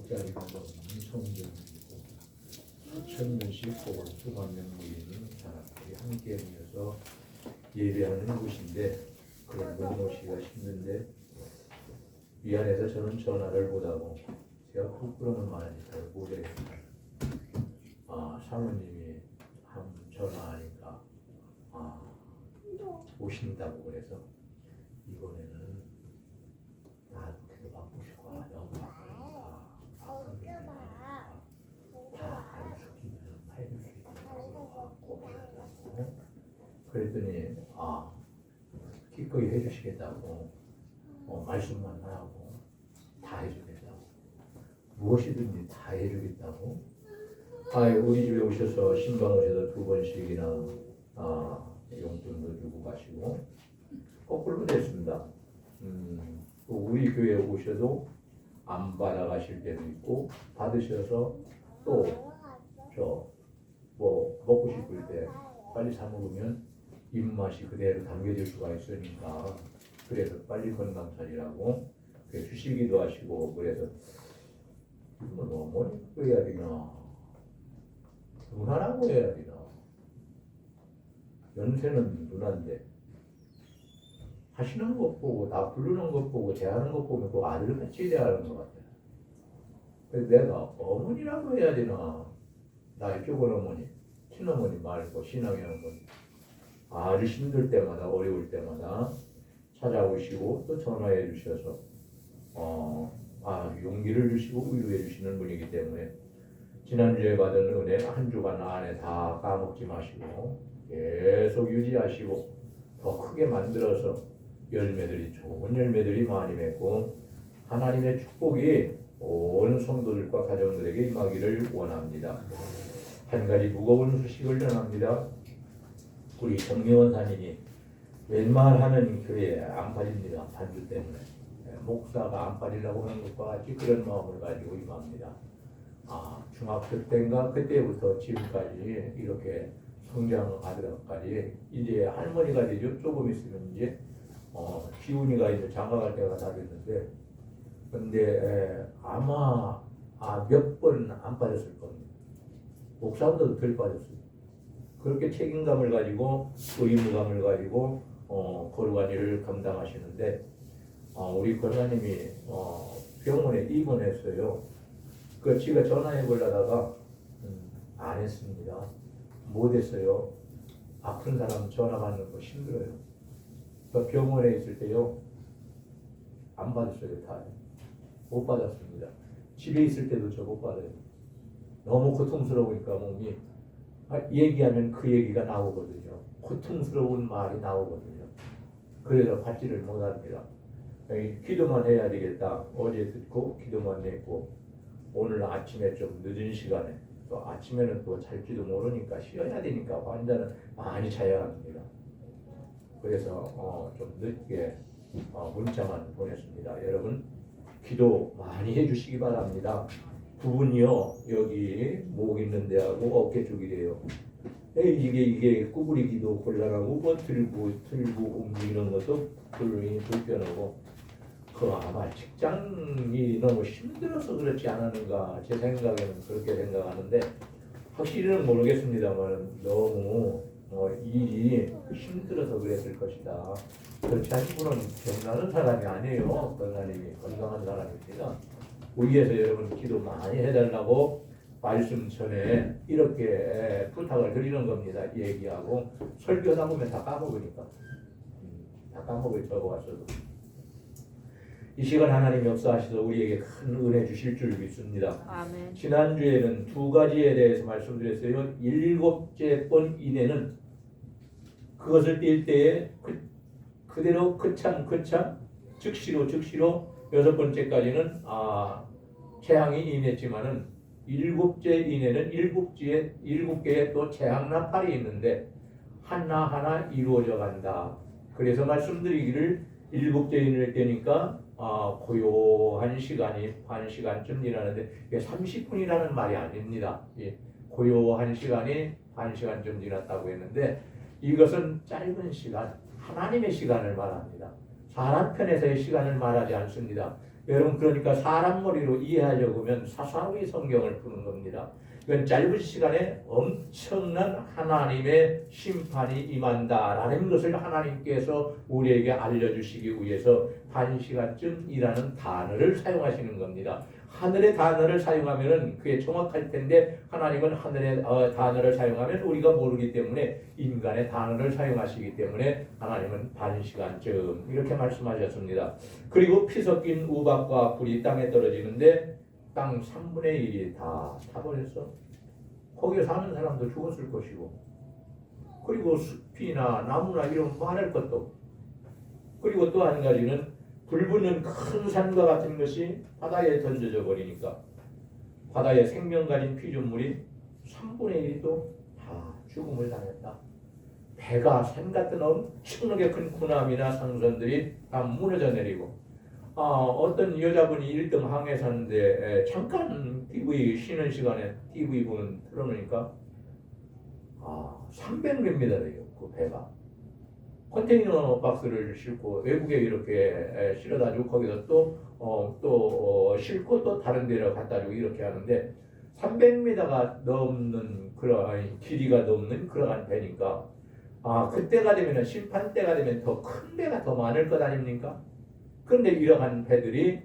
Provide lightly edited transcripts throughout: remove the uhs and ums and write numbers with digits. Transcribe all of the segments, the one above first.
900억짜리가 성전이고 수천 명씩 혹은 수만 명 모이는 사람들이 함께 모여서 예배하는 곳인데 그런 걸 모시기가 힘든데 미안해서 저는 전화를 못하고 제가 부끄러움은 많으니까 못하겠습니다. 사모님이 한 전화하니까 오신다고 그래서 이번에는 나한테도 바쁘시고 너무 바쁘니까 다 숙이면 해줄 수 있다고 하고 그랬더니 기꺼이 해주시겠다고 말씀만 하고 다 해주겠다고 무엇이든지 다 해주겠다고 우리 집에 오셔서 신방 오셔서 2번씩이나 용돈도 주고 가시고 거꾸로 됐습니다. 또 우리 교회에 오셔도 안 받아가실 때도 있고 받으셔서 또 뭐 먹고 싶을 때 빨리 사 먹으면 입맛이 그대로 담겨질 수가 있으니까 그래서 빨리 건강 차리라고 주시기도 하시고 그래서 뭐 뭐라고 해야 되나 누나라고 해야 되나 연세는 누나인데 하시는 것 보고 나 부르는 것 보고 대하는 것 보면 그 아들같이 대하는 것 같아요. 그래서 내가 어머니라고 해야 되나 나의 쪽은 어머니 친어머니 말고 신앙의 어머니 아주 힘들 때마다 어려울 때마다 찾아오시고 또 전화해 주셔서 용기를 주시고 위로해 주시는 분이기 때문에 지난주에 받은 은혜 한 주간 안에 다 까먹지 마시고 계속 유지하시고 더 크게 만들어서 열매들이 좋은 열매들이 많이 맺고 하나님의 축복이 온 성도들과 가정들에게 임하기를 원합니다. 한 가지 무거운 소식을 전합니다. 우리 정미원 산인이 웬만하면 교회에 안 빠집니다. 반주 때문에 목사가 안 빠지려고 하는 것과 같이 그런 마음을 가지고 임합니다. 중학교 때인가 그때부터 지금까지 이렇게 성장하더라까지 이제 할머니가 되죠. 조금 있으면 이제 기운이가 이제 장가갈 때가 다 됐는데 근데 아마 몇 번 안 빠졌을 겁니다. 목사보다도 덜 빠졌어요. 그렇게 책임감을 가지고 의무감을 가지고 거룩한 일을 감당하시는데 우리 권사님이 병원에 입원했어요. 그 제가 전화해 보려다가 안 했습니다. 못 했어요. 아픈 사람 전화 받는 거 힘들어요. 그 병원에 있을 때요 안 받았어요. 다 못 받았습니다. 집에 있을 때도 저 못 받아요. 너무 고통스러우니까 몸이 얘기하면 그 얘기가 나오거든요. 고통스러운 말이 나오거든요. 그래서 받지를 못합니다. 기도만 해야 되겠다. 어제 듣고 기도만 했고 오늘 아침에 좀 늦은 시간에 또 아침에는 또 잘지도 모르니까 쉬어야 되니까 환자는 많이 자야 합니다. 그래서 좀 늦게 문자만 보냈습니다. 여러분 기도 많이 해주시기 바랍니다. 두 분이요 여기 목 있는 데하고 어깨 쪽이래요. 이게 구부리기도 곤란하고 뭐 들고 움직이는 것도 불편하고 아마 직장이 너무 힘들어서 그렇지 않았는가 제 생각에는 그렇게 생각하는데 확실히는 모르겠습니다만 너무 일이 힘들어서 그랬을 것이다. 그렇지 않은 분은 병나는 사람이 아니에요. 권사님이 건강한 사람입니다. 위에서 여러분 기도 많이 해달라고 말씀 전에 이렇게 부탁을 드리는 겁니다. 얘기하고 설교하다 보면 다 까먹으니까 다 까먹을 적어왔어도 이 시간 하나님 역사하셔서 우리에게 큰 은혜 주실 줄 믿습니다. 아멘. 지난주에는 두 가지에 대해서 말씀드렸어요. 7째 번 이내는 그것을 띌 때에 그대로 그참 즉시로 6번째까지는 재앙이 임했지만은 7째 이내는 7개의 또 재앙 나팔이 있는데 하나하나 이루어져 간다. 그래서 말씀드리기를 7째 이내 때니까 고요한 시간이 반 시간쯤 지나는데 이게 30분이라는 말이 아닙니다. 고요한 시간이 반 시간쯤 지났다고 했는데 이것은 짧은 시간, 하나님의 시간을 말합니다. 사람 편에서의 시간을 말하지 않습니다. 여러분 그러니까 사람 머리로 이해하려고 하면 사사로이 성경을 푸는 겁니다. 이건 짧은 시간에 엄청난 하나님의 심판이 임한다라는 것을 하나님께서 우리에게 알려주시기 위해서 1시간쯤이라는 단어를 사용하시는 겁니다. 하늘의 단어를 사용하면 그게 정확할 텐데 하나님은 하늘의 단어를 사용하면 우리가 모르기 때문에 인간의 단어를 사용하시기 때문에 하나님은 1시간쯤 이렇게 말씀하셨습니다. 그리고 피 섞인 우박과 불이 땅에 떨어지는데 땅 3분의 1이 다 타버렸어. 거기에 사는 사람도 죽었을 것이고, 그리고 숲이나 나무나 이런 많을 것도, 그리고 또 한 가지는 불 붙는 큰 산과 같은 것이 바다에 던져져 버리니까 바다에 생명 가진 피조물이 3분의 1도 다 죽음을 당했다. 배가 산 같은 엄청나게 큰 군함이나 상선들이 다 무너져 내리고, 어떤 여자분이 1등 항해 사는데 잠깐 TV 쉬는 시간에 TV 보는 틀어놓으니까 300m래요 그 배가. 컨테이너 박스를 싣고 외국에 이렇게 실어다 주고 거기서 또 싣고 또 다른 데로 갖다 주고 이렇게 하는데 300m가 넘는 그러한 길이가 넘는 그러한 배니까 그때가 되면 심판 때가 되면 더 큰 배가 더 많을 것 아닙니까? 그런데 이러한 배들이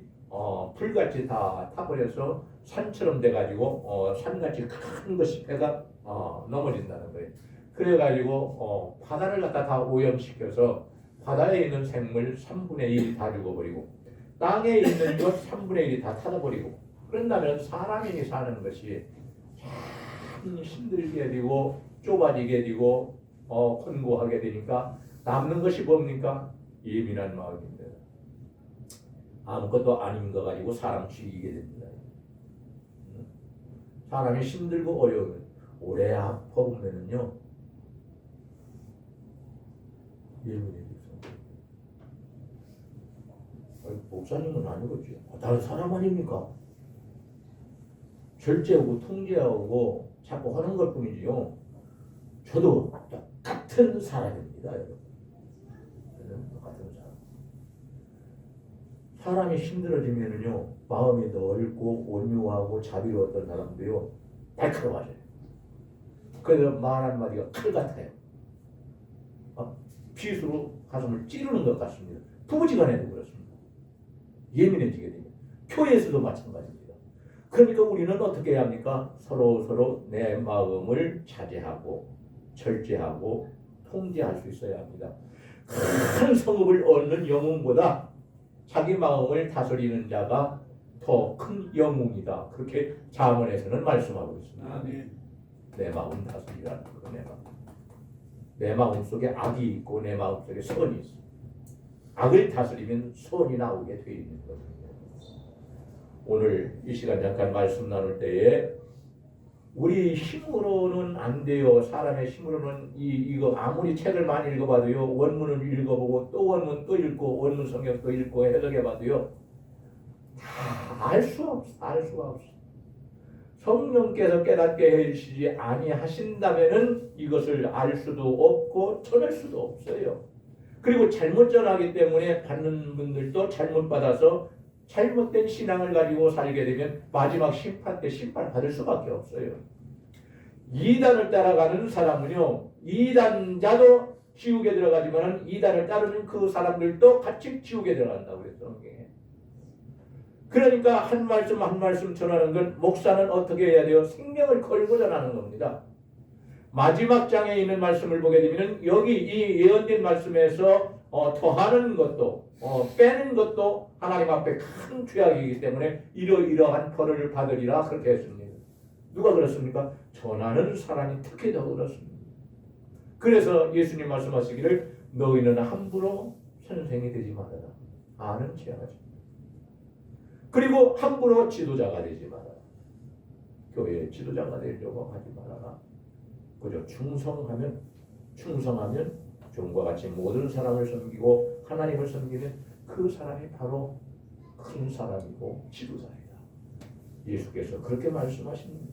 불같이 다 타버려서 산처럼 돼가지고 산같이 큰 것이 배가 넘어진다는 거예요. 그래가지고 바다를 갖다 다 오염시켜서 바다에 있는 생물 3분의 1이 다 죽어버리고 땅에 있는 것 3분의 1이 다 타버리고, 그런다면 사람이 사는 것이 참 힘들게 되고 좁아지게 되고 권고하게 되니까 남는 것이 뭡니까? 예민한 마음입니다. 아무것도 아닌 거 가지고 사람 죽이게 됩니다. 사람이 힘들고 어려우면 오래 아파보면은요 예민해져서 목사님은 아니겠죠. 다른 사람 아닙니까? 절제하고 통제하고 자꾸 하는 것 뿐이지요. 저도 똑같은 사람입니다, 여러분. 저는 똑같은 사람. 사람이 힘들어지면은요 마음이 넓고 온유하고 자비로웠던 사람도요 날카로워져요. 그래서 말 한마디가 칼 같아요. 빗으로 가슴을 찌르는 것 같습니다. 부부지간에도 그렇습니다. 예민해지게 됩니다. 교회에서도 마찬가지입니다. 그러니까 우리는 어떻게 해야 합니까? 서로 내 마음을 자제하고 절제하고 통제할 수 있어야 합니다. 큰 성읍을 얻는 영웅보다 자기 마음을 다스리는 자가 더 큰 영웅이다. 그렇게 잠언에서는 말씀하고 있습니다. 아멘. 내 마음 다스리라는 거. 내 마음 속에 악이 있고 내 마음 속에 선이 있어. 악을 다스리면 선이 나오게 되어 있는 겁니다. 오늘 이 시간 잠깐 말씀 나눌 때에 우리 힘으로는 안 돼요. 사람의 힘으로는 이거 아무리 책을 많이 읽어봐도요. 원문을 읽어보고 또 원문 또 읽고 원문 성경도 읽고 해석해봐도요. 다 알 수 없어. 알 수가 없어. 성령께서 깨닫게 해주시지 아니하신다면은 이것을 알 수도 없고 전할 수도 없어요. 그리고 잘못 전하기 때문에 받는 분들도 잘못 받아서 잘못된 신앙을 가지고 살게 되면 마지막 심판 때 심판받을 수밖에 없어요. 이단을 따라가는 사람은요, 이단자도 지옥에 들어가지만 이단을 따르는 그 사람들도 같이 지옥에 들어간다고 그랬어요. 그러니까 한 말씀 한 말씀 전하는 건 목사는 어떻게 해야 돼요? 생명을 걸고 전하는 겁니다. 마지막 장에 있는 말씀을 보게 되면 여기 이 예언된 말씀에서 더하는 것도 빼는 것도 하나님 앞에 큰 죄악이기 때문에 이러이러한 벌을 받으리라 그렇게 했습니다. 누가 그렇습니까? 전하는 사람이 특히 더 그렇습니다. 그래서 예수님 말씀하시기를 너희는 함부로 선생이 되지 말아라. 아는 체하지. 그리고 함부로 지도자가 되지 말아라. 교회의 지도자가 되려고 하지 말아라. 그저 충성하면 종과 같이 모든 사람을 섬기고 하나님을 섬기는 그 사람이 바로 큰 사람이고 지도자이다. 예수께서 그렇게 말씀하십니다.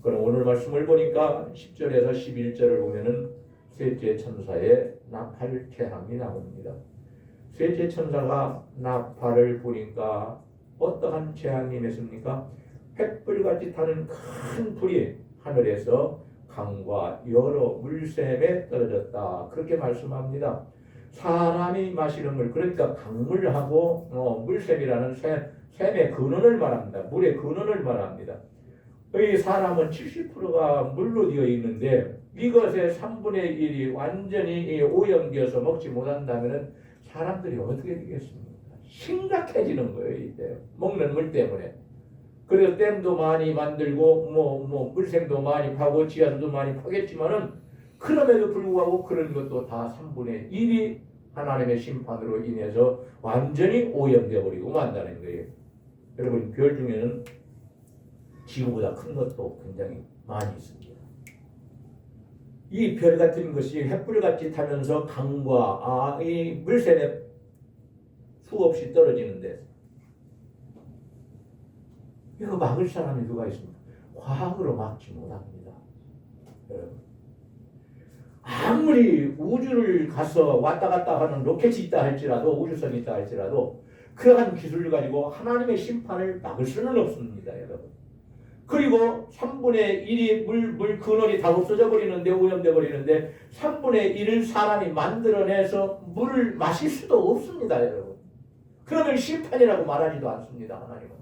그럼 오늘 말씀을 보니까 10절에서 11절을 보면은 셋째 천사의 나팔 태함이 나옵니다. 셋째 천사가 나팔을 부니까 어떠한 재앙이 임했습니까? 횃불같이 타는 큰 불이 하늘에서 강과 여러 물샘에 떨어졌다. 그렇게 말씀합니다. 사람이 마시는 물, 그러니까 강물하고 물샘이라는 샘의 근원을 말합니다. 물의 근원을 말합니다. 이 사람은 70%가 물로 되어 있는데 이것의 3분의 1이 완전히 오염되어서 먹지 못한다면 사람들이 어떻게 되겠습니까? 심각해지는 거예요. 이때 먹는 물 때문에. 그래서 댐도 많이 만들고 물샘도 많이 파고 지하수도 많이 파겠지만은 그럼에도 불구하고 그런 것도 다 3분의 1이 하나님의 심판으로 인해서 완전히 오염되어 버리고 만다는 거예요. 여러분 별 중에는 지구보다 큰 것도 굉장히 많이 있습니다. 이 별 같은 것이 횃불같이 타면서 강과 이 물샘에 수없이 떨어지는데 이거 막을 사람이 누가 있습니까? 과학으로 막지 못합니다. 여러분 아무리 우주를 가서 왔다 갔다 하는 로켓이 있다 할지라도 우주선이 있다 할지라도 그러한 기술을 가지고 하나님의 심판을 막을 수는 없습니다. 여러분 그리고 3분의 1이 물 근원이 다 없어져 버리는데 오염돼 버리는데 3분의 1을 사람이 만들어내서 물을 마실 수도 없습니다. 여러분 그러면 심판이라고 말하지도 않습니다. 하나님은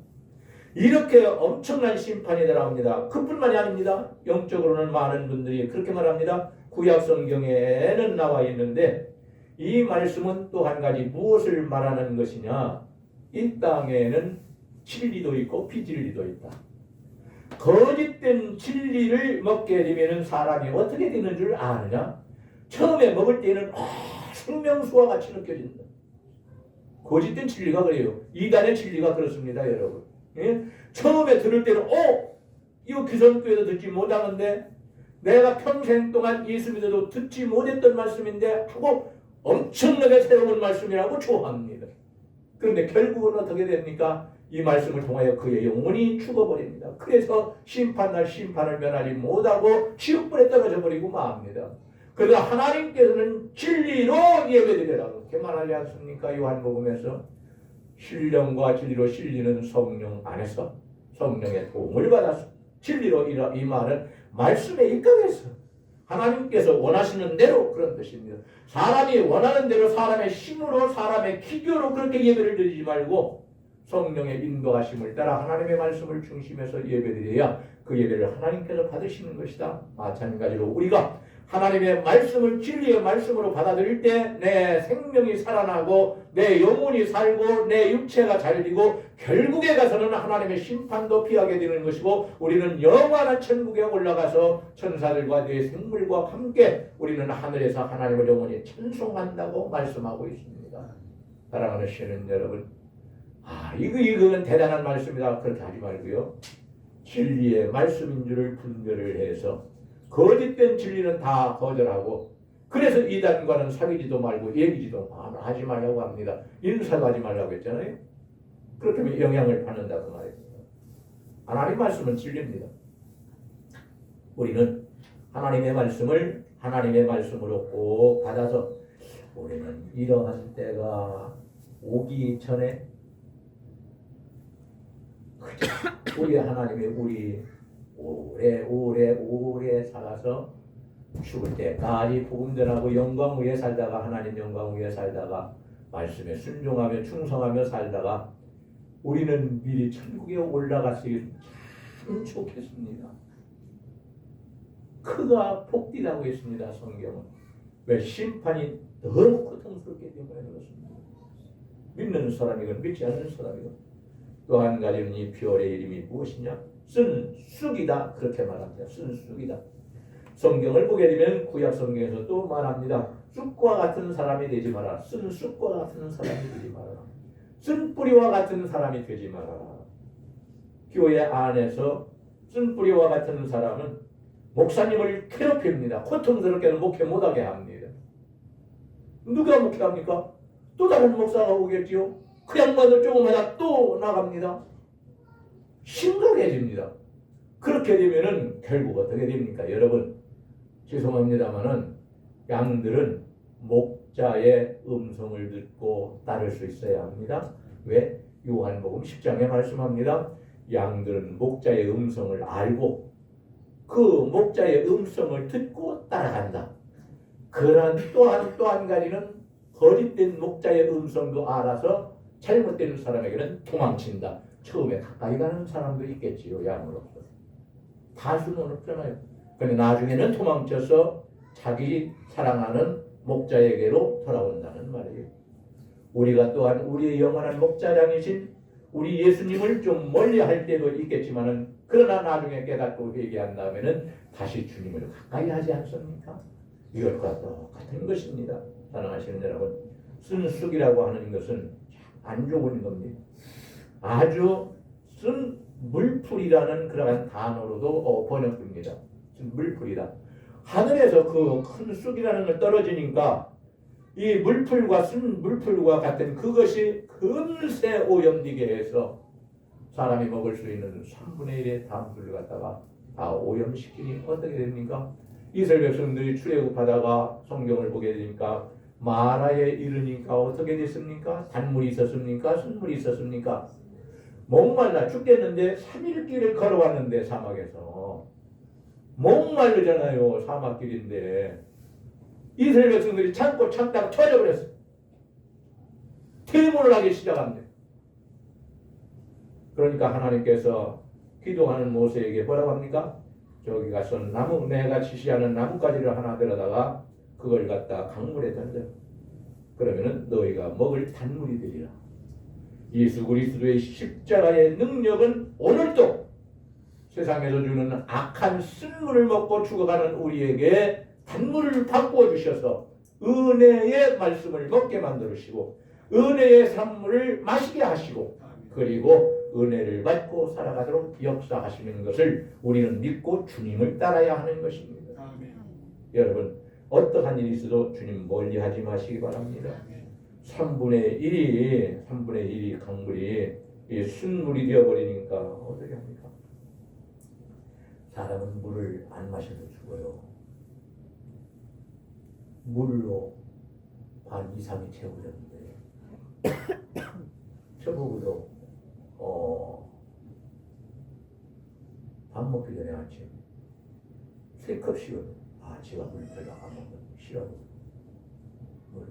이렇게 엄청난 심판이 나옵니다. 그뿐만이 아닙니다. 영적으로는 많은 분들이 그렇게 말합니다. 구약 성경에는 나와 있는데 이 말씀은 또 한 가지 무엇을 말하는 것이냐? 이 땅에는 진리도 있고 비진리도 있다. 거짓된 진리를 먹게 되면 사람이 어떻게 되는 줄 아느냐? 처음에 먹을 때는 생명수와 같이 느껴진다. 거짓된 진리가 그래요. 이단의 진리가 그렇습니다. 여러분 예? 처음에 들을 때는 이거 기성교회도 듣지 못하는데 내가 평생 동안 예수 믿어도 듣지 못했던 말씀인데 하고 엄청나게 새로운 말씀이라고 좋아합니다. 그런데 결국은 어떻게 됩니까? 이 말씀을 통하여 그의 영혼이 죽어버립니다. 그래서 심판날 심판을 면하지 못하고 지옥불에 떨어져 버리고 맙니다. 그래서 하나님께서는 진리로 예배드리라고 이렇게 말하지 않습니까? 요한복음에서 신령과 진리로 실리는 성령 안에서 성령의 도움을 받아서 진리로 이 말은 말씀에 입각해서 하나님께서 원하시는 대로 그런 뜻입니다. 사람이 원하는 대로 사람의 힘으로 사람의 기교로 그렇게 예배를 드리지 말고 성령의 인도하심을 따라 하나님의 말씀을 중심해서 예배드려야 그 예배를 하나님께서 받으시는 것이다. 마찬가지로 우리가 하나님의 말씀을 진리의 말씀으로 받아들일 때 내 생명이 살아나고 내 영혼이 살고 내 육체가 잘되고 결국에 가서는 하나님의 심판도 피하게 되는 것이고 우리는 영원한 천국에 올라가서 천사들과 내 생물과 함께 우리는 하늘에서 하나님을 영원히 찬송한다고 말씀하고 있습니다. 사랑하는 시는 여러분 이거는 대단한 말씀이다. 그렇게 하지 말고요. 진리의 말씀인 줄을 분별을 해서 거짓된 진리는 다 거절하고 그래서 이단과는 사귀지도 말고 얘기지도 하지 말라고 합니다. 인사도 하지 말라고 했잖아요. 그렇게 하면 영향을 받는다고 말입니다. 하나님 말씀은 진리입니다. 우리는 하나님의 말씀을 하나님의 말씀으로 꼭 받아서 우리는 이러한 때가 오기 전에 우리 하나님이 우리 오래 살아서 죽을 때까지 복음 전하고 영광 위에 살다가 하나님 영광 위에 살다가 말씀에 순종하며 충성하며 살다가 우리는 미리 천국에 올라갔으니 참 좋겠습니다. 그가 복되다고 했습니다. 성경은. 왜? 심판이 너무 고통스럽기 때문에 그렇습니다. 믿는 사람이건 믿지 않는 사람이건. 또 한 가지는 이 별의 이름이 무엇이냐? 쓴쑥이다. 그렇게 말합니다. 쓴쑥이다. 성경을 보게 되면 구약 성경에서 또 말합니다. 쑥과 같은 사람이 되지 마라. 쓴쑥과 같은 사람이 되지 말아라. 쓴뿌리와 같은 사람이 되지 말아라. 교회 안에서 쓴뿌리와 같은 사람은 목사님을 괴롭힙니다. 고통스럽게는 목회 못하게 합니다. 누가 목회합니까? 또 다른 목사가 오겠지요. 그 양반들 조금 하다 또 나갑니다. 심각해집니다. 그렇게 되면은 결국 어떻게 됩니까? 여러분 죄송합니다만은 양들은 목자의 음성을 듣고 따를 수 있어야 합니다. 왜? 요한복음 10장에 말씀합니다. 양들은 목자의 음성을 알고 그 목자의 음성을 듣고 따라간다. 그러나 또 한 가지는 거짓된 목자의 음성도 알아서 잘못된 사람에게는 도망친다. 처음에 가까이 가는 사람도 있겠지요. 양으로서. 다수는 없잖아요. 근데 나중에는 도망쳐서 자기 사랑하는 목자에게로 돌아온다는 말이에요. 우리가 또한 우리의 영원한 목자장이신 우리 예수님을 좀 멀리 할 때도 있겠지만은 그러나 나중에 깨닫고 회개한 다음에는 다시 주님을 가까이 하지 않습니까? 이것과 똑같은 것입니다. 사랑하시는 여러분, 순숙이라고 하는 것은 안 좋은 겁니다. 아주 쓴 물풀이라는 그러한 단어로도 번역됩니다. 물풀이다. 하늘에서 그 큰 쑥이라는 걸 떨어지니까 이 물풀과 쓴 물풀과 같은 그것이 금세 오염되게 해서 사람이 먹을 수 있는 3분의 1의 단물을 갖다가 다 오염시키니 어떻게 됩니까? 이스라엘 백성들이 출애굽하다가 성경을 보게 되니까 마라에 이르니까 어떻게 됐습니까? 단물이 있었습니까? 순물이 있었습니까? 목말라 죽겠는데 3일 길을 걸어왔는데 사막에서 목마르잖아요. 사막길인데 이스라엘 백성들이 참고 참다가 터져버렸어요. 퇴문을 하기 시작합니다. 그러니까 하나님께서 기도하는 모세에게 뭐라고 합니까? 저기 가서 나무, 내가 지시하는 나뭇가지를 하나 들어다가 그걸 갖다 강물에 던져. 그러면은 너희가 먹을 단물이 되리라. 예수 그리스도의 십자가의 능력은 오늘도 세상에서 주는 악한 쓴물을 먹고 죽어가는 우리에게 단물을 바꾸어 주셔서 은혜의 말씀을 먹게 만들으시고 은혜의 산물을 마시게 하시고 그리고 은혜를 받고 살아가도록 역사하시는 것을 우리는 믿고 주님을 따라야 하는 것입니다. 아멘. 여러분 어떠한 일이 있어도 주님 멀리하지 마시기 바랍니다. 3분의 1이 강물이 순물이 되어버리니까 어떻게 합니까? 사람은 물을 안 마셔도 죽어요. 물로 반 이상이 채워졌는데 저보고도 밥 먹기 전에 아침 3컵씩은 제가 물 별로 안 먹는 거 싫어하고 물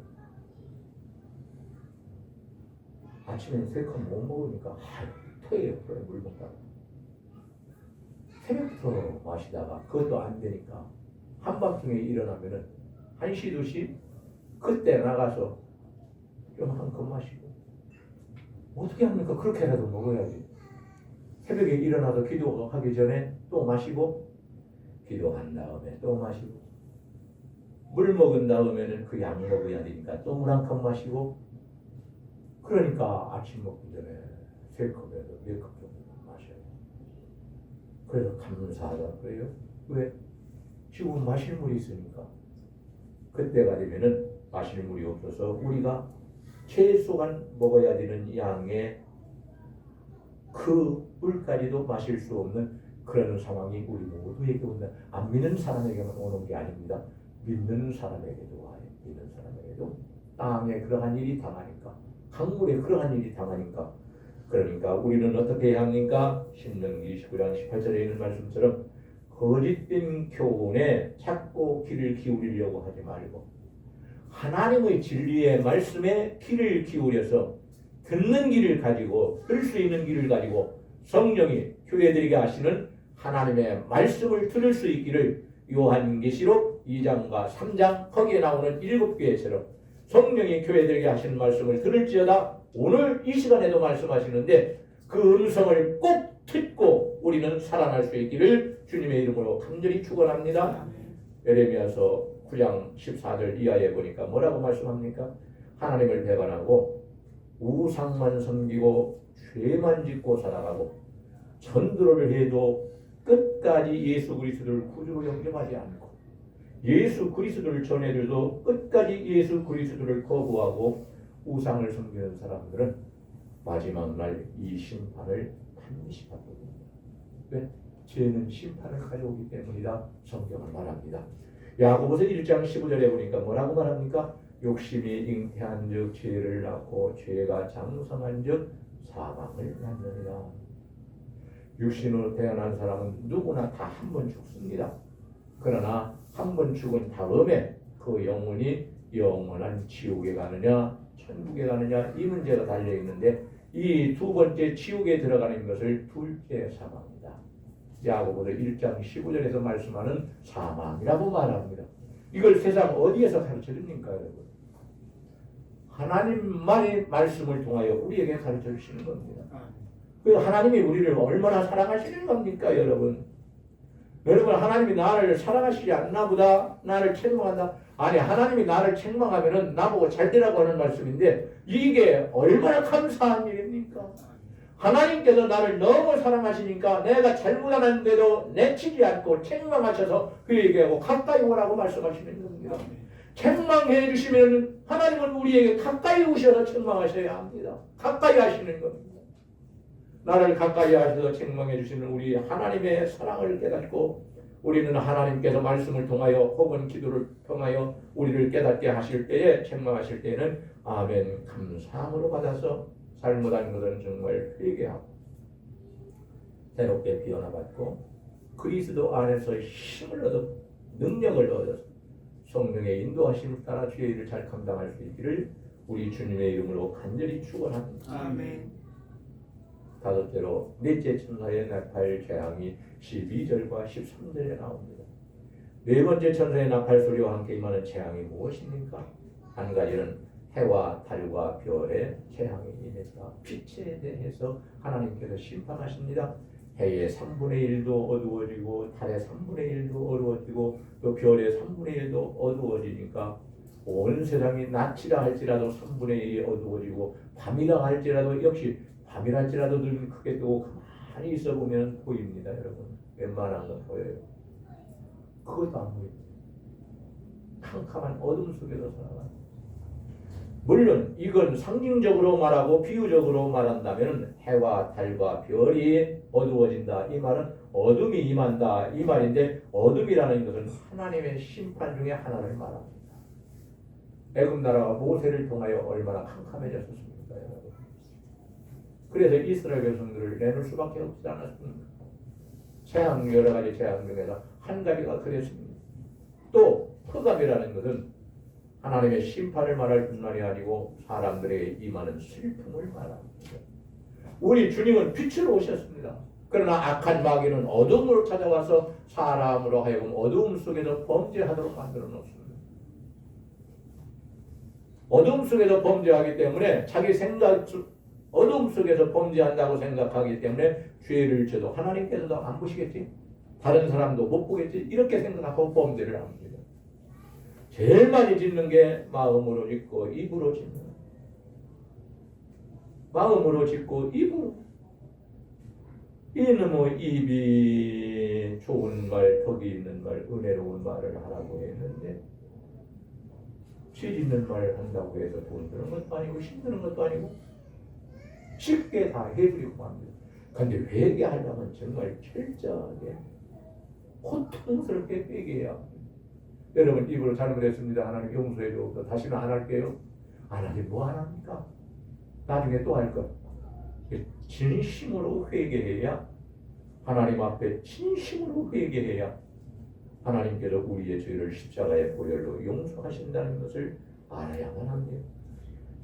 아침에 3컵 못 먹으니까 토해요. 물 먹다가 새벽부터 마시다가 그것도 안 되니까 한밤중에 일어나면은 1시 2시 그때 나가서 좀 한 컵 마시고 어떻게 합니까? 그렇게라도 먹어야지. 새벽에 일어나서 기도하기 전에 또 마시고 기도한 다음에 또 마시고 물 먹은 다음에는 그 양 먹어야 되니까 또 물 한 컵 마시고 그러니까 아침 먹기 전에 3컵에서 4컵 정도 마셔요. 그래서 감사하다 그래요. 왜? 지금 마실 물이 있으니까. 그때가 되면은 마실 물이 없어서 우리가 최소한 먹어야 되는 양의 그 물까지도 마실 수 없는 그런 상황이 우리 모두에게 온다. 안 믿는 사람에게만 오는 게 아닙니다. 믿는 사람에게도 와요. 믿는 사람에게도 땅에 그러한 일이 당하니까 강물에 그러한 일이 당하니까 그러니까 우리는 어떻게 해야 합니까? 신명기 29장 18절에 있는 말씀처럼 거짓된 교훈에 자꾸 귀를 기울이려고 하지 말고 하나님의 진리의 말씀에 귀를 기울여서 듣는 길을 가지고 들 수 있는 길을 가지고 성령이 교회들에게 하시는 하나님의 말씀을 들을 수 있기를 요한계시록 2장과 3장 거기에 나오는 7교회처럼 성령이 교회들에게 하시는 말씀을 들을지어다 오늘 이 시간에도 말씀하시는데 그 음성을 꼭 듣고 우리는 살아날 수 있기를 주님의 이름으로 간절히 축원합니다. 예레미야서 9장 14절 이하에 보니까 뭐라고 말씀합니까? 하나님을 배반하고 우상만 섬기고 죄만 짓고 살아가고 전도를 해도 끝까지 예수 그리스도를 구주로 영접하지 않고 예수 그리스도를 전해줘도 끝까지 예수 그리스도를 거부하고 우상을 섬기는 사람들은 마지막 날 이 심판을 반드시 받게 됩니다. 왜? 죄는 심판을 가져오기 때문이다. 성경은 말합니다. 야고보서 1장 15절에 보니까 뭐라고 말합니까? 욕심이 잉태한 즉 죄를 낳고 죄가 장성한 즉 사망을 받느니라. 육신으로 태어난 사람은 누구나 다 한 번 죽습니다. 그러나 한 번 죽은 다음에 그 영혼이 영원한 지옥에 가느냐 천국에 가느냐 이 문제가 달려 있는데, 이 두 번째 지옥에 들어가는 것을 둘째 사망이다. 야고보서 1장 15절에서 말씀하는 사망이라고 말합니다. 이걸 세상 어디에서 가르쳐 줍니까, 여러분? 하나님만의 말씀을 통하여 우리에게 가르쳐 주시는 겁니다. 그 하나님이 우리를 얼마나 사랑하시는 겁니까, 여러분? 여러분, 하나님이 나를 사랑하시지 않나 보다, 나를 책망한다. 아니, 하나님이 나를 책망하면은 나보고 잘 되라고 하는 말씀인데, 이게 얼마나 감사한 일입니까? 하나님께서 나를 너무 사랑하시니까 내가 잘못하는데도 내치지 않고 책망하셔서 그 얘기하고 가까이 오라고 말씀하시는 겁니다. 책망해 주시면 하나님은 우리에게 가까이 오셔서 책망하셔야 합니다. 가까이 하시는 겁니다. 나를 가까이 하셔서 책망해 주시는 우리 하나님의 사랑을 깨닫고, 우리는 하나님께서 말씀을 통하여 혹은 기도를 통하여 우리를 깨닫게 하실 때에, 책망하실 때에는 아멘 감사함으로 받아서 잘못한 것은 정말 회개하고 새롭게 변화받고 그리스도 안에서 힘을 얻어 능력을 얻어서 성령의 인도하심을 따라 주의 일을 잘 감당할 수 있기를 우리 주님의 이름으로 간절히 축원합니다. 아멘. 다섯째로 넷째 천사의 나팔 재앙이 12절과 13절에 나옵니다. 네 번째 천사의 나팔 소리와 함께 임하는 재앙이 무엇입니까? 한 가지는 해와 달과 별의 재앙이 임했다. 빛에 대해서 하나님께서 심판하십니다. 해의 3분의 1도 어두워지고 달의 3분의 1도 어두워지고 또 별의 3분의 1도 어두워지니까 온 세상이 낮이라 할지라도 3분의 1이 어두워지고 밤이라 할지라도 역시 밤이랄지라도 눈을 크게 뜨고 가만히 있어 보면 보입니다. 여러분, 웬만한 건 보여요. 그것도 안 보입니다. 캄캄한 어둠 속에서 살아갑니다. 물론 이건 상징적으로 말하고 비유적으로 말한다면 해와 달과 별이 어두워진다, 이 말은 어둠이 임한다 이 말인데, 어둠이라는 것은 하나님의 심판 중에 하나를 말합니다. 애굽 나라가 모세를 통하여 얼마나 캄캄해졌습니까, 여러분? 그래서 이스라엘 백성들을 내놓을 수밖에 없지 않았습니다. 재앙, 여러 가지 재앙 중에서 한 가지가 그랬습니다. 또 흑암이라는 것은 하나님의 심판을 말할 뿐만이 아니고 사람들에게 임하는 슬픔을 말합니다. 우리 주님은 빛으로 오셨습니다. 그러나 악한 마귀는 어둠으로 찾아와서 사람으로 하여금 어두움 속에서 범죄하도록 만들어 놓습니다. 어둠 속에서 범죄하기 때문에 자기 생각, 어둠 속에서 범죄한다고 생각하기 때문에 죄를 져도 하나님께서도 안 보시겠지? 다른 사람도 못 보겠지? 이렇게 생각하고 범죄를 합니다. 제일 많이 짓는 게 마음으로 짓고 입으로 짓는 거예요. 마음으로 짓고 입으로. 이놈의 입이 좋은 말, 덕이 있는 말, 은혜로운 말을 하라고 했는데 죄 짓는 말을 한다고 해서 돈 드는 것도 아니고 힘드는 것도 아니고 쉽게 다 해버리고 합니다. 그런데 회개하려면 정말 철저하게 고통스럽게 회개해야 합니다. 여러분, 입으로 잘못했습니다. 하나님 용서해 주옵소서. 다시는 안 할게요. 안 하지 뭐 안 합니까? 나중에 또 할 것. 진심으로 회개해야, 하나님 앞에 진심으로 회개해야 하나님께서 우리의 죄를 십자가의 보혈로 용서하신다는 것을 알아야만 합니다.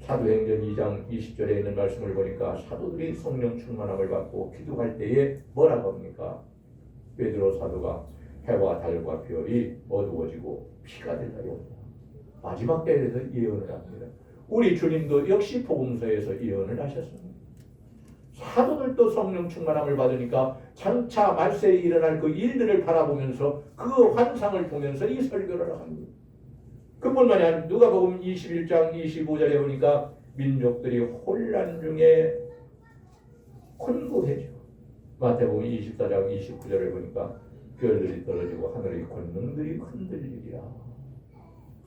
사도행전 2장 20절에 있는 말씀을 보니까 사도들이 성령 충만함을 받고 기도할 때에 뭐라고 합니까? 베드로 사도가 해와 달과 별이 어두워지고 피가 되나요? 마지막 때에 대해서 예언을 합니다. 우리 주님도 역시 복음서에서 예언을 하셨습니다. 사도들도 성령 충만함을 받으니까 장차 말세에 일어날 그 일들을 바라보면서 그 환상을 보면서 이 설교를 합니다. 그뿐만이 아니라 누가복음 21장 25절에 보니까 민족들이 혼란 중에 혼고해져. 마태복음 24장 29절에 보니까 별들이 떨어지고 하늘의 권능들이 흔들리리라.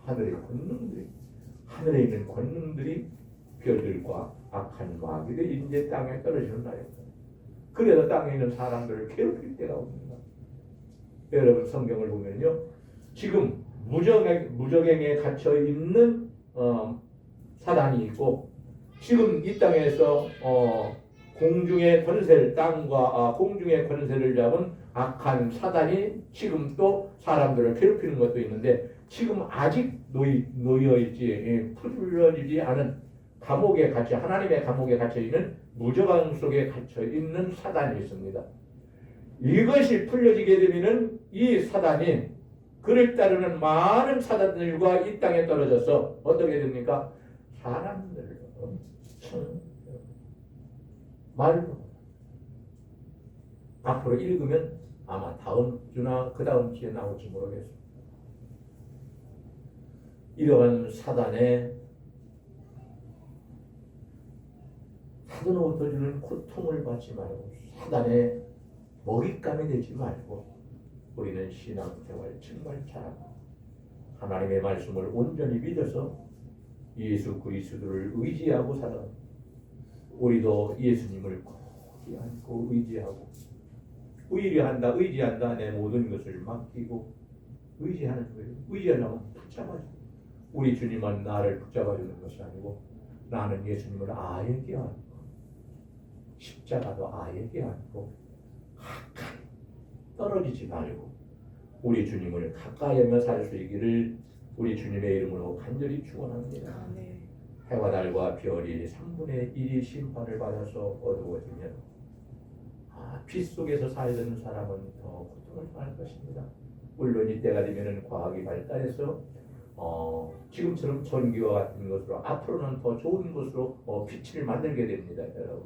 하늘의 권능들이, 하늘에 있는 권능들이 별들과 악한 마귀들이 이제 땅에 떨어지는 날입니다. 그래서 땅에 있는 사람들을 괴롭힐 때가 옵니다. 여러분, 성경을 보면요, 지금 무적행에 갇혀 있는 사단이 있고, 지금 이 땅에서 공중의 권세를 공중의 권세를 잡은 악한 사단이 지금 또 사람들을 괴롭히는 것도 있는데 지금 아직 놓여 있지 풀어지지 않은 감옥에 갇혀 하나님의 감옥에 갇혀 있는 무저강 속에 갇혀 있는 사단이 있습니다. 이것이 풀려지게 되면은 이 사단이 그를 따르는 많은 사단들과 이 땅에 떨어져서 어떻게 됩니까? 사람들을 엄청 말로 앞으로 읽으면 아마 다음 주나 그 다음 주에 나올지 모르겠습니다. 이러한 사단의 사단으로부터 주는 고통을 받지 말고 사단의 먹잇감이 되지 말고 우리는 신앙생활 정말 잘하고 하나님의 말씀을 온전히 믿어서 예수 그리스도를 의지하고 살아 우리도 예수님을 굳이 안고 의지하고 의지한다 내 모든 것을 맡기고 의지하는 거예요. 의지하려면 붙잡아줘. 우리 주님은 나를 붙잡아주는 것이 아니고 나는 예수님을 아예게 안고 십자가도 아예게 안고 가까이 떨어지지 말고 우리 주님을 가까이 하며 살 수 있기를 우리 주님의 이름으로 간절히 축원합니다. 해와 달과 별이 3분의 1이 심판을 받아서 어두워지면 빛 속에서 살던 사람은 더 고통을 당할 것입니다. 물론 이때가 되면 과학이 발달해서 지금처럼 전기와 같은 것으로 앞으로는 더 좋은 것으로 빛을 만들게 됩니다. 여러분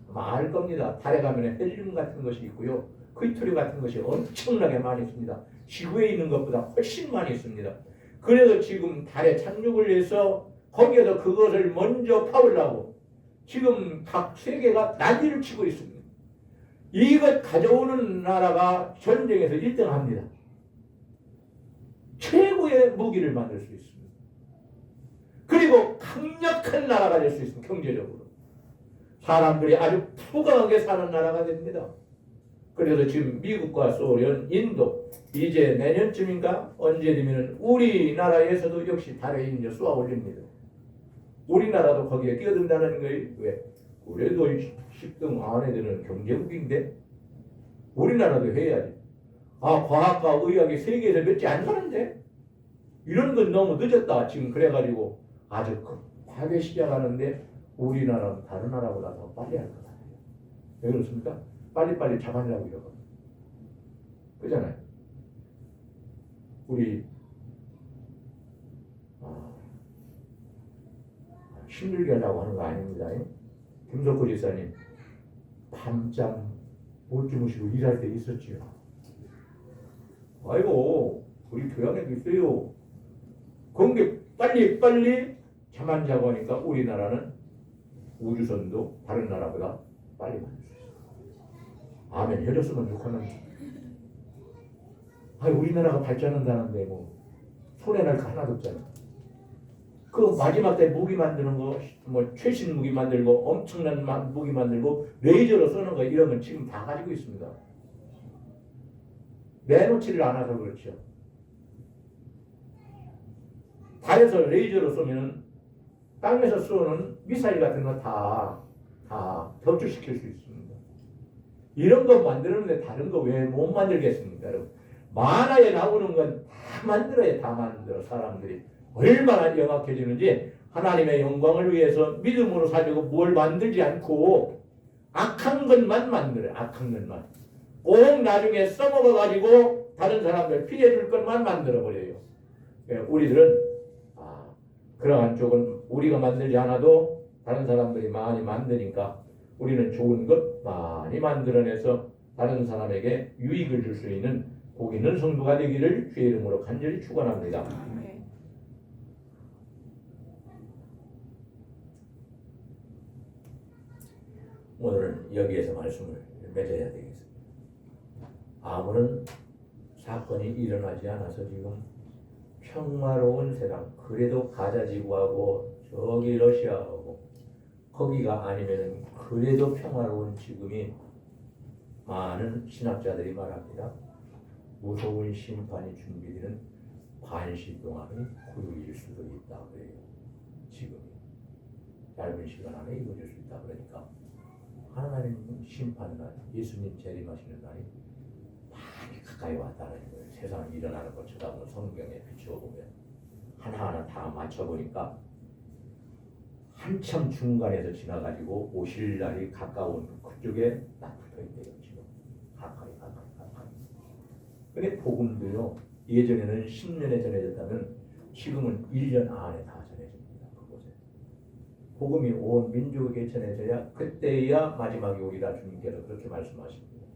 아마 알 겁니다. 달에 가면 헬륨 같은 것이 있고요. 퀴토리 같은 것이 엄청나게 많이 있습니다. 지구에 있는 것보다 훨씬 많이 있습니다. 그래서 지금 달에 착륙을 해서 거기에서 그것을 먼저 파보려고 지금 각 세계가 난리를 치고 있습니다. 이것 가져오는 나라가 전쟁에서 1등합니다. 최고의 무기를 만들 수 있습니다. 그리고 강력한 나라가 될 수 있습니다. 경제적으로. 사람들이 아주 부강하게 사는 나라가 됩니다. 그래서 지금 미국과 소련, 인도 이제 내년쯤인가 언제 되면 우리나라에서도 역시 달에 이제 쏘아 올립니다. 우리나라도 거기에 끼어든다는 거예요. 왜? 그래도 10등 안에 드는 경제국인데 우리나라도 해야지. 과학과 의학이 세계에서 몇지 안 사는데 이런 건 너무 늦었다. 지금 그래가지고 아주 급하게 시작하는데 우리나라는 다른 나라보다 더 빨리 할 것 같아요. 왜 그렇습니까? 빨리빨리 잡아내려고 이러거든요. 그잖아요. 우리 힘들게 하려고 하는 거 아닙니다. 김석호 지사님 밤잠 못 주무시고 일할 때 있었지요. 아이고 우리 교양에도 있어요. 그런 게 빨리 잠 안 자고 하니까 우리나라는 우주선도 다른 나라보다 빨리 만들 수 있어요. 아멘 해줬으면 좋겠는데 우리나라가 발전한다는데 뭐 손에 날 거 하나도 없잖아. 그 마지막 때 무기 만드는 거, 뭐 최신 무기 만들고 엄청난 무기 만들고 레이저로 쏘는 거 이런 건 지금 다 가지고 있습니다. 내놓지를 않아서 그렇죠. 달에서 레이저로 쏘면 땅에서 쏘는 미사일 같은 거 다 격추시킬 수 있습니다. 이런 거 만드는데 다른 거 왜 못 만들겠습니까, 여러분? 만화에 나오는 건 다 만들어야 다 만들어 사람들이. 얼마나 영악해지는지 하나님의 영광을 위해서 믿음으로 살려고 뭘 만들지 않고 악한 것만 만들어요. 악한 것만. 꼭 나중에 써먹어가지고 다른 사람들 피해줄 것만 만들어버려요. 우리들은 그러한 쪽은 우리가 만들지 않아도 다른 사람들이 많이 만드니까 우리는 좋은 것 많이 만들어내서 다른 사람에게 유익을 줄 수 있는 복 있는 성도가 되기를 주의 이름으로 간절히 축원합니다. 오늘은 여기에서 말씀을 맺어야 되겠습니다. 아무런 사건이 일어나지 않아서 지금 평화로운 세상, 그래도 가자지구하고 저기 러시아하고 거기가 아니면 그래도 평화로운 지금이 많은 신학자들이 말합니다. 무서운 심판이 준비되는 반시 동안의 후일 수도 있다 그래요. 지금이 얇은 시간 안에 이루어질 수 있다 그러니까 하나님 심판날, 예수님 재림하시는 날이 많이 가까이 왔다는 거예요. 세상에 일어나는 걸 쳐다보면 성경에 비추어 보면 하나하나 다 맞춰보니까 한참 중간에서 지나가지고 오실 날이 가까운 그쪽에 딱 붙어있대요. 지금 가까이. 근데 복음도요, 예전에는 10년에 전해졌다면 지금은 1년 안에 다 전해집니다. 그곳에 복음이 온 민족에게 전해져야 그때야 마지막이 오리라 주님께서 그렇게 말씀하십니다.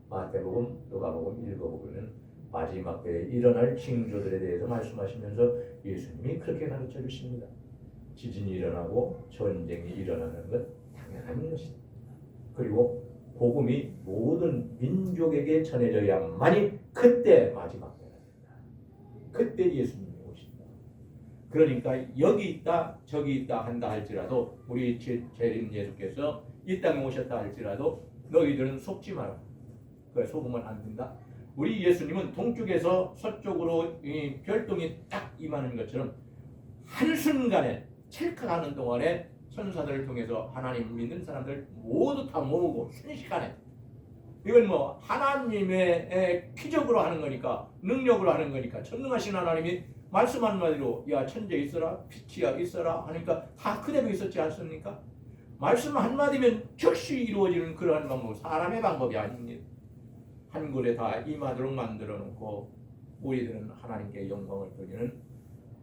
마태복음, 누가복음 읽어보면 마지막 때에 일어날 징조들에 대해서 말씀하시면서 예수님이 그렇게 가르쳐 주십니다. 지진이 일어나고 전쟁이 일어나는 건 당연한 것입니다. 그리고 복음이 모든 민족에게 전해져야만이 그때 마지막 때가 된다. 그때 예수님이 오신다. 그러니까 여기 있다 저기 있다 한다 할지라도 우리 재림 예수께서 이 땅에 오셨다 할지라도 너희들은 속지 마라. 그 속으면 안 된다. 우리 예수님은 동쪽에서 서쪽으로 이 별똥이 딱 임하는 것처럼 한순간에 찰칵하는 동안에 천사들을 통해서 하나님 믿는 사람들 모두 다 모으고 순식간에, 이건 뭐 하나님의 기적으로 하는 거니까, 능력으로 하는 거니까, 전능하신 하나님이 말씀 한마디로 야 천재 있어라 빛이야 있어라 하니까 다 그대로 있었지 않습니까? 말씀 한마디면 즉시 이루어지는 그러한 방법, 사람의 방법이 아닙니다. 한 곳에 다 임하도록 만들어 놓고 우리들은 하나님께 영광을 돌리는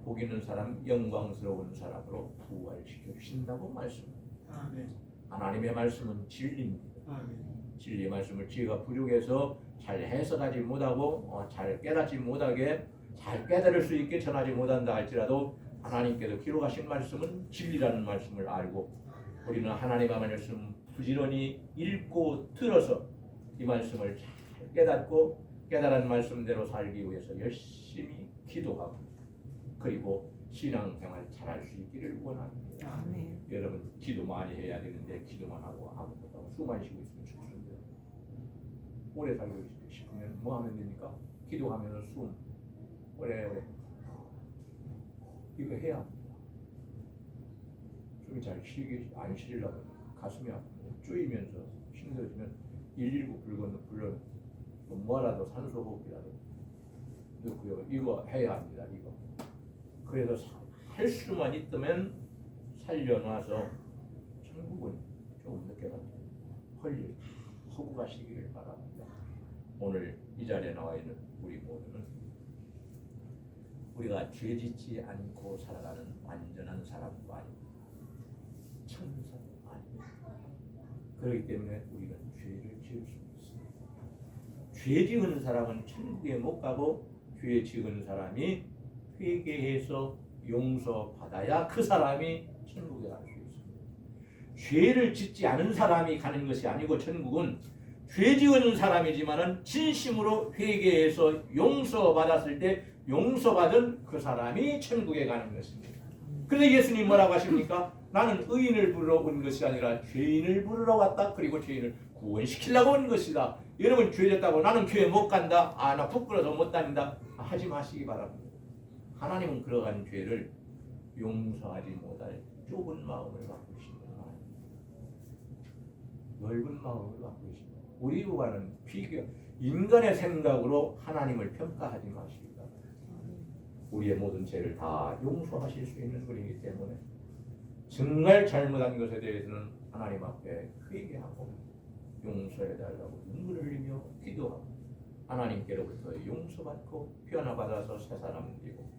복 있는 사람, 영광스러운 사람으로 부활시켜 주신다고 말씀합니다. 하나님의 말씀은 진리입니다. 진리의 말씀을 지혜가 부족해서 잘 해석하지 못하고 잘 깨닫지 못하게, 잘 깨달을 수 있게 전하지 못한다 할지라도 하나님께서 기록하신 말씀은 진리라는 말씀을 알고 우리는 하나님의 말씀 부지런히 읽고 들어서 이 말씀을 잘 깨닫고 깨달은 말씀대로 살기 위해서 열심히 기도하고 그리고 신앙생활 잘할 수 있기를 원합니다. 아멘. 여러분 기도 많이 해야 되는데 기도만 하고 아무것도 하고 숨만 쉬고 있으면 죽습니다. 오래 살고 싶으면 뭐 하면 됩니까? 기도하면서 숨 오래 이거 해야 합니다. 숨이 잘 쉬게 안 쉬려면 가슴이 아프고 쪼이면서 힘들어지면 119 불러 뭐라도 산소 호흡이라도 넣고요. 이거 해야 합니다. 이거. 그래서 할 수만 있다면 살려놔서 천국은 조금 늦게 갑니다. 헐일 하고 가시기를 바랍니다. 오늘 이 자리에 나와 있는 우리 모두는 우리가 죄 짓지 않고 살아가는 완전한 사람도 아니고 천사도 아니고 그렇기 때문에 우리는 죄를 지을 수 있습니다. 죄 지은 사람은 천국에 못 가고 죄 지은 사람이 회개해서 용서받아야 그 사람이 천국에 갈 수 있습니다. 죄를 짓지 않은 사람이 가는 것이 아니고 천국은 죄 지은 사람이지만은 진심으로 회개해서 용서받았을 때 용서받은 그 사람이 천국에 가는 것입니다. 그런데 예수님 뭐라고 하십니까? 나는 의인을 부르러 온 것이 아니라 죄인을 부르러 왔다. 그리고 죄인을 구원시키려고 온 것이다. 여러분 죄 졌다고 나는 교회 못 간다. 나 부끄러워서 못 다닌다. 하지 마시기 바랍니다. 하나님은 그러한 죄를 용서하지 못할 좁은 마음을 갖고 계십니다. 넓은 마음을 갖고 계십니다. 우리와는 비교, 인간의 생각으로 하나님을 평가하지 마시기 바랍니다. 우리의 모든 죄를 다 용서하실 수 있는 분이기 때문에 정말 잘못한 것에 대해서는 하나님 앞에 회개하고 용서해달라고 눈물을 흘리며 기도하고 하나님께로부터 용서받고 변화받아서 새 사람 되고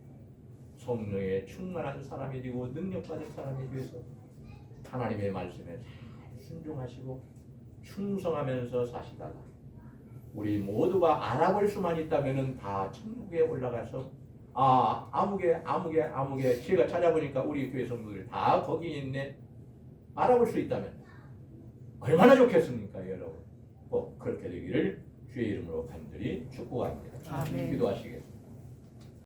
성령에 충만한 사람이 되고 능력받은 사람이 되어서 하나님의 말씀에 잘 순종하시고 충성하면서 사시다가 우리 모두가 알아볼 수만 있다면 다 천국에 올라가서 아무개 제가 찾아보니까 우리 교회 성도들 다 거기 있네 알아볼 수 있다면 얼마나 좋겠습니까 여러분. 꼭 그렇게 되기를 주의 이름으로 간절히 축복합니다. 아멘. 기도하시겠습니다.